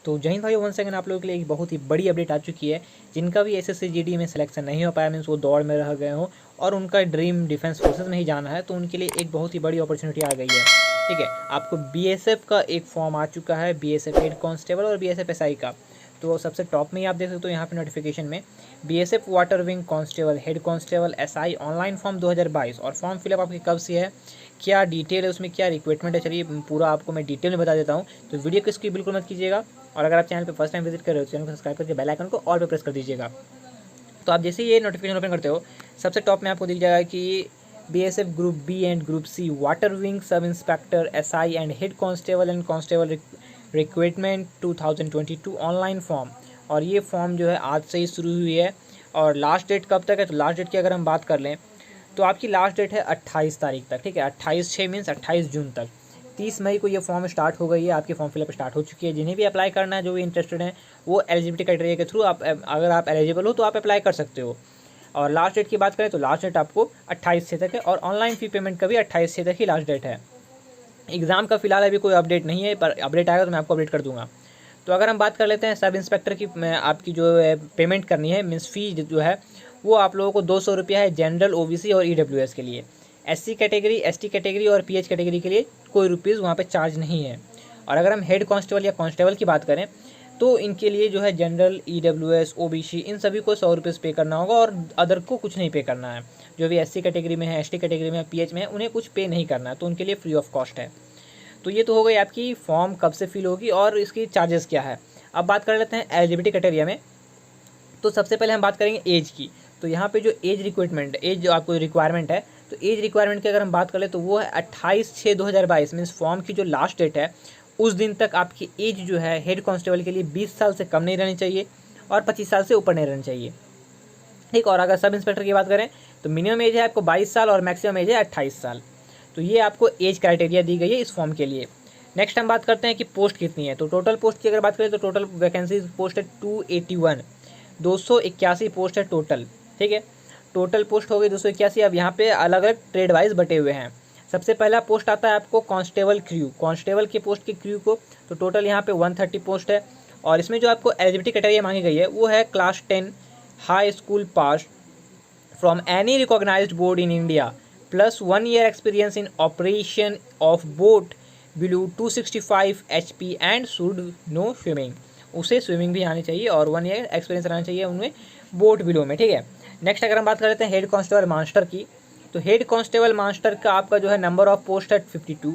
तो जय हिंद भाई, वन सेकंड आप लोगों के लिए एक बहुत ही बड़ी अपडेट आ चुकी है। जिनका भी एसएससी जीडी में सिलेक्शन नहीं हो पाया, मीन्स वो दौड़ में रह गए हो और उनका ड्रीम डिफेंस फोर्सेस में ही जाना है, तो उनके लिए एक बहुत ही बड़ी अपॉर्चुनिटी आ गई है। ठीक है, आपको बीएसएफ का एक फॉर्म आ चुका है, बीएसएफ हेड कांस्टेबल और बीएसएफ एसआई का। तो सबसे टॉप में ही आप देख सकते हो यहाँ पे नोटिफिकेशन में BSF water wing constable, head constable, SI online form 2022। और फॉर्म फिलअप आपकी कब से है, क्या डिटेल है उसमें, क्या रिक्वायरमेंट है, चलिए पूरा आपको मैं डिटेल में बता देता हूँ। तो वीडियो को इसकी बिल्कुल मत कीजिएगा, और अगर आप चैनल पे फर्स्ट टाइम विजिट कर रहे हो तो चैनल को सब्सक्राइब करके बेल आइकन को ऑल पे प्रेस कर दीजिएगा। तो आप जैसे ही ये नोटिफिकेशन ओपन करते हो, सबसे टॉप में आपको दिख जाएगा कि BSF group B and group C water wing sub inspector SI and head constable and constable recruitment 2022 online form. और ये फॉर्म जो है आज से ही शुरू हुई है, और लास्ट डेट कब तक है, तो लास्ट डेट की अगर हम बात कर लें तो आपकी लास्ट डेट है 28 तारीख तक। ठीक है, 28/6 मीन्स 28 जून तक। 30 मई को ये फॉर्म स्टार्ट हो गई है, आपकी फॉर्म फिलअप स्टार्ट हो चुकी है। जिन्हें भी अप्लाई करना है, जो भी इंटरेस्टेड हैं, वो एलिजिबिलिटी क्राइटेरिया के थ्रू आप, अगर आप एलिजिबल हो तो आप अप्लाई कर सकते हो। और लास्ट डेट की बात करें तो लास्ट डेट आपको 28 तक है, और ऑनलाइन फ़ी पेमेंट का भी 28 तक ही लास्ट डेट है। एग्ज़ाम का फिलहाल अभी कोई अपडेट नहीं है, पर अपडेट आएगा तो मैं आपको अपडेट कर दूंगा। तो अगर हम बात कर लेते हैं सब इंस्पेक्टर की, आपकी जो पेमेंट करनी है, मीन्स फ़ी जो है वो आप लोगों को 200 रुपया है जनरल, ओबीसी और ईडब्ल्यूएस के लिए। एससी कैटेगरी, एसटी कैटेगरी और पीएच कैटेगरी के लिए कोई रुपीज़ वहाँ पे चार्ज नहीं है। और अगर हम हेड कांस्टेबल या कांस्टेबल की बात करें तो इनके लिए जो है जनरल, ईडब्ल्यूएस, ओबीसी, इन सभी को 100 रुपीज़ पे करना होगा, और अदर को कुछ नहीं पे करना है। जो भी एससी कैटेगरी में है, एसटी कैटेगरी में है, पीएच में है, उन्हें कुछ पे नहीं करना है, तो उनके लिए फ्री ऑफ कॉस्ट है। तो ये तो हो गई आपकी फॉर्म कब से फिल होगी और इसकी चार्जेस क्या है। अब बात कर लेते हैं एलिजिबिलिटी क्राइटेरिया में। तो सबसे पहले हम बात करेंगे एज की। तो यहाँ पे जो एज रिक्वायरमेंट, एज जो आपको रिक्वायरमेंट है, तो एज रिक्वायरमेंट की अगर हम बात करें तो वो है 28/6/2022 मीन्स फॉर्म की जो लास्ट डेट है उस दिन तक आपकी एज जो है हेड कांस्टेबल के लिए 20 साल से कम नहीं रहनी चाहिए और 25 साल से ऊपर नहीं रहनी चाहिए। ठीक, और अगर सब इंस्पेक्टर की बात करें तो मिनिमम एज है आपको 22 साल और मैक्सिमम एज है 28 साल। तो ये आपको एज क्राइटेरिया दी गई है इस फॉर्म के लिए। नेक्स्ट हम बात करते हैं कि पोस्ट कितनी है। तो टोटल पोस्ट की अगर बात करें तो टोटल वैकेंसीज पोस्ट है 281, 281 पोस्ट है टोटल। ठीक है, टोटल पोस्ट हो गई 281। अब यहाँ पे अलग अलग ट्रेड वाइज बटे हुए हैं। सबसे पहला पोस्ट आता है आपको कांस्टेबल क्रू, कांस्टेबल के पोस्ट के क्रू को। तो टोटल यहाँ पे 130 पोस्ट है, और इसमें जो आपको एलिजिबिलिटी क्राइटेरिया मांगी गई है वो है class 10 high school pass from any recognised board in India plus 1 year experience in operation of boat below 265 HP and should know swimming. उसे स्विमिंग भी आनी चाहिए और 1 ईयर एक्सपीरियंस रहना चाहिए उनमें बोट बिलो में। ठीक है, नेक्स्ट अगर हम बात कर लेते हैं हेड कांस्टेबल मास्टर की। तो हेड कांस्टेबल मास्टर का आपका जो है नंबर ऑफ पोस्ट है 52।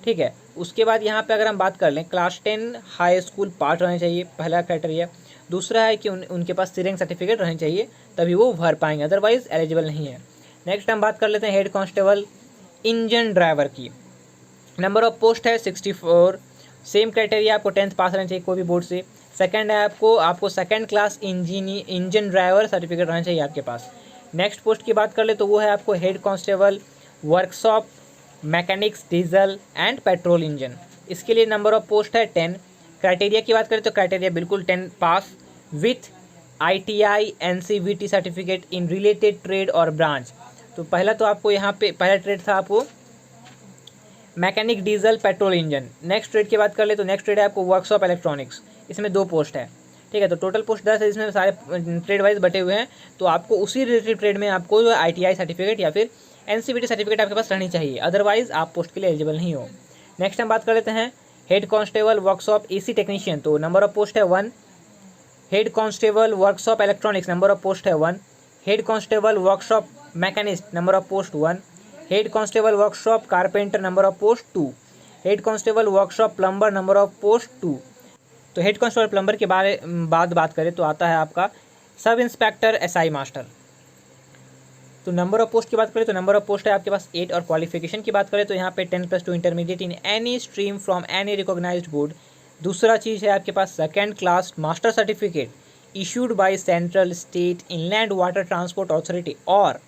ठीक है, उसके बाद यहाँ पे अगर हम बात कर लें क्लास 10 हाई स्कूल पास रहना चाहिए, पहला क्राइटेरिया। दूसरा है कि उनके पास सी रैंक सर्टिफिकेट रहनी चाहिए, तभी वो भर पाएंगे, अदरवाइज एलिजिबल नहीं है। नेक्स्ट हम बात कर लेते हैं हेड कांस्टेबल इंजन ड्राइवर की। नंबर ऑफ पोस्ट है 64। सेम क्राइटेरिया, आपको 10th पास रहना चाहिए कोई भी बोर्ड से। सेकंड है आपको second class engine driver certificate रहना चाहिए आपके पास। नेक्स्ट पोस्ट की बात कर ले तो वो है आपको head constable workshop mechanics diesel and petrol engine. इसके लिए नंबर ऑफ पोस्ट है 10। क्राइटेरिया की बात करें तो क्राइटेरिया बिल्कुल 10 pass with ITI NCVT certificate in related trade और ब्रांच। तो पहला तो आपको यहाँ पे पहला ट्रेड था आपको mechanic diesel petrol engine. Next trade की बात कर ले तो नेक्स्ट ट्रेड है आपको वर्कशॉप इलेक्ट्रॉनिक्स, इसमें 2 पोस्ट है। ठीक है, तो टोटल पोस्ट 10 है, इसमें सारे ट्रेड वाइज बटे हुए हैं। तो आपको उसी रिलेटेड ट्रेड में आपको जो ITI सर्टिफिकेट या फिर NCVT सर्टिफिकेट आपके पास रहनी चाहिए, अदरवाइज आप पोस्ट के लिए एलिजिबल नहीं हो। नेक्स्ट हम बात कर लेते हैं head constable workshop AC technician. तो नंबर ऑफ पोस्ट है 1। Head constable workshop electronics number of post है 1। Head constable workshop machinist number of post 1। Head constable workshop carpenter number of post 2। Head constable workshop plumber number of post 2। तो head constable plumber के बात करें तो आता है आपका sub inspector SI master. तो नंबर ऑफ पोस्ट की बात करें तो नंबर ऑफ पोस्ट है आपके पास 8, और क्वालिफिकेशन की बात करें तो यहाँ पे 10+2 intermediate in any stream from any recognised board. दूसरा चीज़ है आपके पास second class master certificate issued by central state inland water transport authority और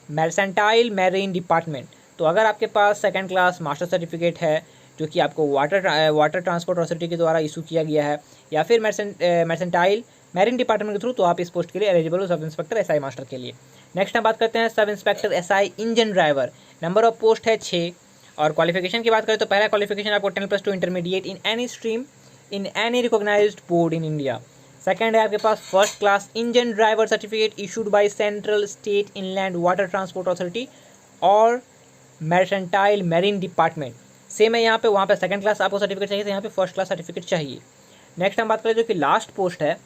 मर्सेंटाइल मैरीन डिपार्टमेंट। तो अगर आपके पास सेकंड क्लास मास्टर सर्टिफिकेट है जो कि आपको वाटर ट्रांसपोर्ट अथॉरिटी के द्वारा इशू किया गया है, या फिर मर्सेंटाइल मैरीन डिपार्टमेंट के थ्रू, तो आप इस पोस्ट के लिए एलिजिबल हो सब इंस्पेक्टर SI मास्टर के लिए। नेक्स्ट हम बात करते हैं sub inspector SI engine driver. Number of post है 6, और क्वालिफिकेशन की बात करें तो पहला क्वालिफिकेशन आपको 10+2 intermediate in any stream in any recognised board in India. Second है आपके पास first class engine driver certificate issued by central state inland water transport authority और मर्केंटाइल मैरीन डिपार्टमेंट। सेम है यहाँ पे, वहाँ पे सेकंड क्लास आपको सर्टिफिकेट चाहिए, तो यहाँ पे फर्स्ट क्लास सर्टिफिकेट चाहिए। नेक्स्ट हम बात करें जो कि लास्ट पोस्ट है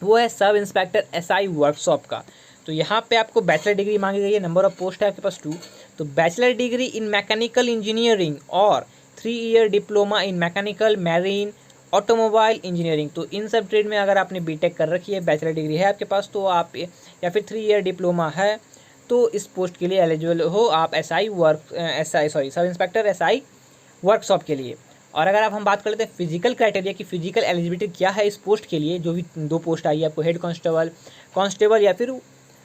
वो है सब इंस्पेक्टर एसआई वर्कशॉप का। तो यहाँ पे आपको बैचलर डिग्री मांगी गई है, नंबर ऑफ पोस्ट है आपके पास 2। तो bachelor degree in mechanical engineering और 3 year diploma in mechanical marine automobile engineering. तो इन सब ट्रेड में अगर आपने बीटेक कर रखी है, बैचलर डिग्री है आपके पास, तो आप या फिर 3 ईयर डिप्लोमा है तो इस पोस्ट के लिए एलिजिबल हो आप सब इंस्पेक्टर एसआई वर्कशॉप के लिए। और अगर आप हम बात कर लेते हैं फिजिकल क्राइटेरिया की फिजिकल एलिजिबिलिटी क्या है इस पोस्ट के लिए, जो भी 2 पोस्ट आई है आपको, हेड कांस्टेबल या फिर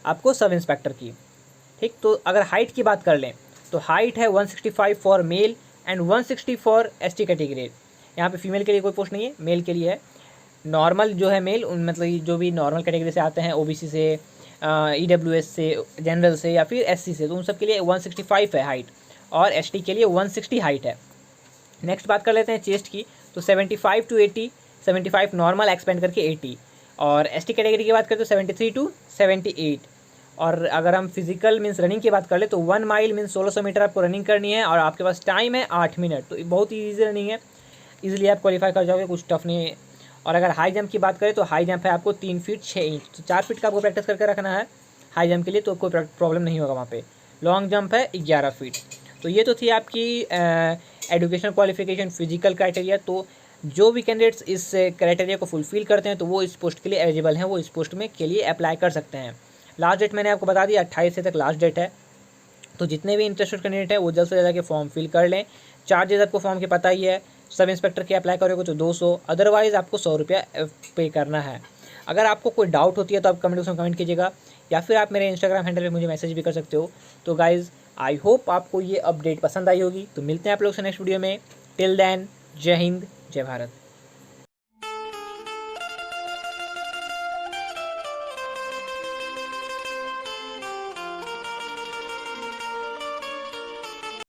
आपको सब इंस्पेक्टर की, ठीक। तो अगर हाइट की बात कर लें तो हाइट है 165 for male and 160 for ST category. यहाँ पे फीमेल के लिए कोई पोस्ट नहीं है, मेल के लिए है। नॉर्मल जो है मेल उन मतलब जो भी नॉर्मल कैटेगरी से आते हैं, ओबीसी से, ईडब्ल्यूएस से, जनरल से या फिर एससी से, तो उन सब के लिए 165 है हाइट और एसटी के लिए 160 हाइट है। नेक्स्ट बात कर लेते हैं चेस्ट की, तो 75 to 80, 75 नॉर्मल एक्सपेंड करके 80, और एसटी कैटेगरी की बात करें तो 73 to 78। और अगर हम फिजिकल मीन्स रनिंग की बात कर ले तो 1 माइल मीन्स 1600 मीटर आपको रनिंग करनी है और आपके पास टाइम है 8 मिनट। तो बहुत ही ईजी रनिंग है, ईजिली आप क्वालिफाई कर जाओगे, कुछ टफ नहीं है। और अगर हाई जंप की बात करें तो हाई जंप है आपको 3 फीट 6 इंच, तो 4 फीट का आपको प्रैक्टिस करके रखना है हाई जंप के लिए, तो कोई प्रॉब्लम नहीं होगा वहाँ पे। लॉन्ग जंप है 11 फीट। तो ये तो थी आपकी एजुकेशन क्वालिफिकेशन फिजिकल क्राइटेरिया। तो जो भी कैंडिडेट्स इस क्राइटेरिया को फुलफिल करते हैं तो वो इस पोस्ट के लिए एलिजिबल हैं, वो इस पोस्ट में के लिए अप्लाई कर सकते हैं। लास्ट डेट मैंने आपको बता दिया 28 से तक लास्ट डेट है। तो जितने भी इंटरेस्टेड कैंडिडेट है वो जल्द से जल्द जाके फॉर्म फिल कर लें। चार्जेस आपको फॉर्म के पता ही है, सब इंस्पेक्टर के अप्लाई करोगे तो 200, अदरवाइज़ आपको 100 रुपया पे करना है। अगर आपको कोई डाउट होती है तो आप कमेंट बॉक्स में कमेंट कीजिएगा या फिर आप मेरे इंस्टाग्राम हैंडल पे मुझे मैसेज भी कर सकते हो। तो गाइज़ आई होप आपको ये अपडेट पसंद आई होगी। तो मिलते हैं आप लोग से नेक्स्ट वीडियो में। टिल देन जय हिंद जय भारत।